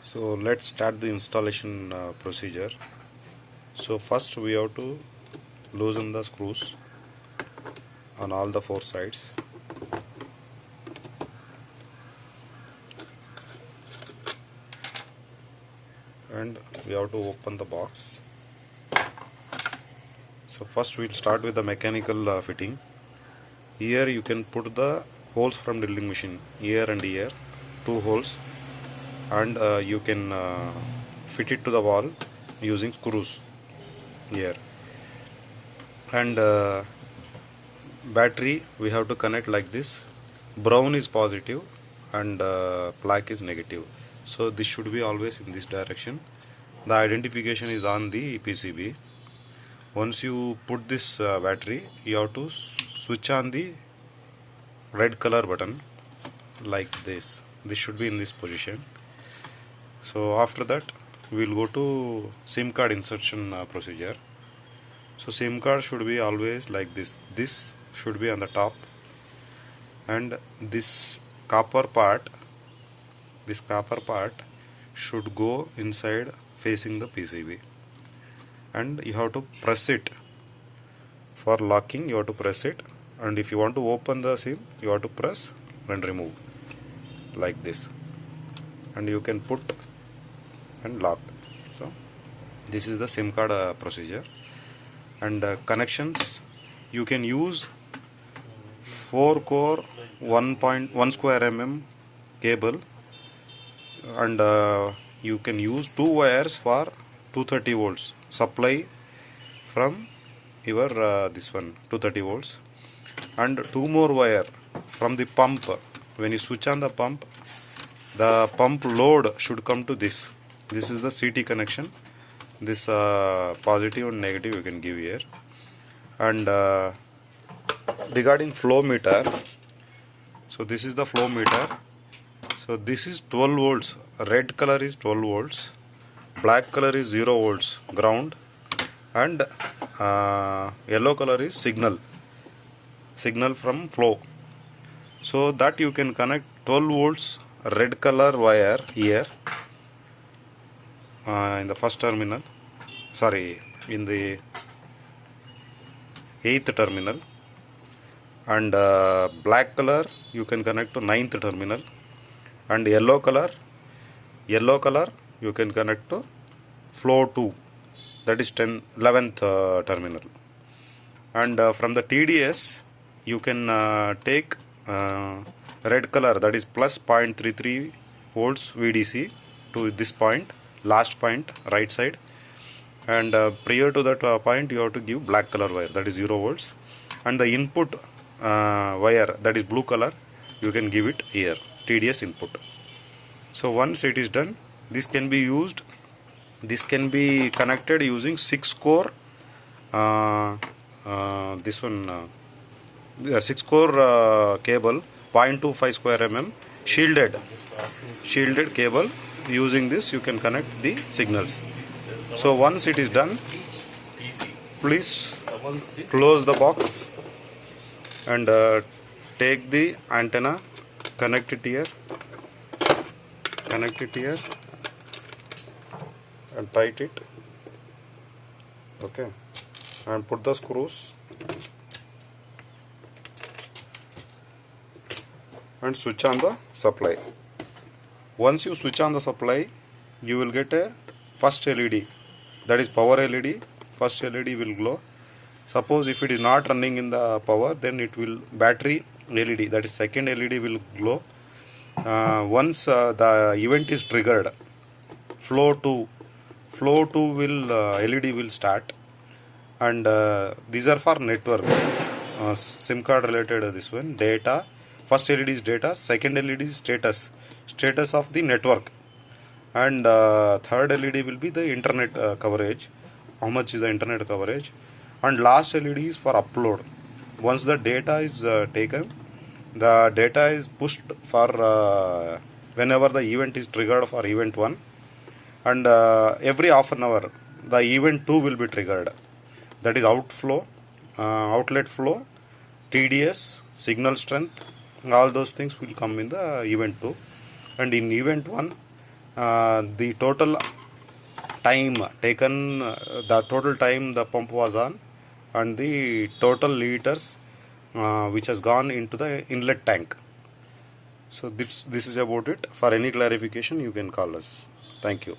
So let's start the installation procedure. So first we have to loosen the screws on all the four sides. And we have to open the box. So first we'll start with the mechanical fitting. Here you can put the holes from drilling machine, here and here, two holes, and you can fit it to the wall using screws here. And battery we have to connect like this. Brown is positive and black is negative, so this should be always in this direction. The identification is on the PCB. Once you put this battery, you have to switch on the red color button like this. This should be in this position. So after that we will go to SIM card insertion procedure. So SIM card should be always like this. This should be on the top, and this copper part should go inside facing the PCB, and you have to press it. For locking you have to press it, and if you want to open the SIM you have to press and remove like this, and you can put and lock. So this is the SIM card procedure. And connections, you can use 4 core 1.1 square mm cable, and you can use 2 wires for 230 volts supply from your this one 230 volts, and 2 more wire from the pump. When you switch on the pump load should come to this. This is the CT connection. This positive and negative you can give here. And regarding flow meter, so this is the flow meter. So this is 12 volts. Red color is 12 volts, black color is 0 volts ground, and yellow color is signal from flow. So that you can connect 12 volts red color wire here in the first terminal, in the 8th terminal, and black color you can connect to 9th terminal, and yellow color you can connect to flow 2, that is 11th terminal. And from the TDS you can take red color, that is plus 0.33 volts VDC to this point, last point right side, and prior to that point you have to give black color wire, that is 0 volts, and the input wire, that is blue color, you can give it here, TDS input. So once it is done, this can be connected using 6 core 6 core cable 0.25 square mm shielded cable. Using this you can connect the signals. So once it is done, please close the box and take the antenna, connect it here and tight it, okay, and put the screws and switch on the supply. Once you switch on the supply, you will get a first LED, that is power LED. First LED will glow. Suppose if it is not running in the power, then it will battery LED, that is second LED will glow. Once the event is triggered, flow 2 will LED will start, and these are for network SIM card related. This one data, first LED is data, second LED is status of the network, and third LED will be the internet coverage, how much is the internet coverage, and last LED is for upload. Once the data is taken, the data is pushed for whenever the event is triggered for event 1, and every half an hour the event 2 will be triggered, that is outlet flow, TDS, signal strength, all those things will come in the event 2. And in event 1 the total time taken, the total time the pump was on, and the total liters which has gone into the inlet tank. So this is about it. For any clarification you can call us. Thank you.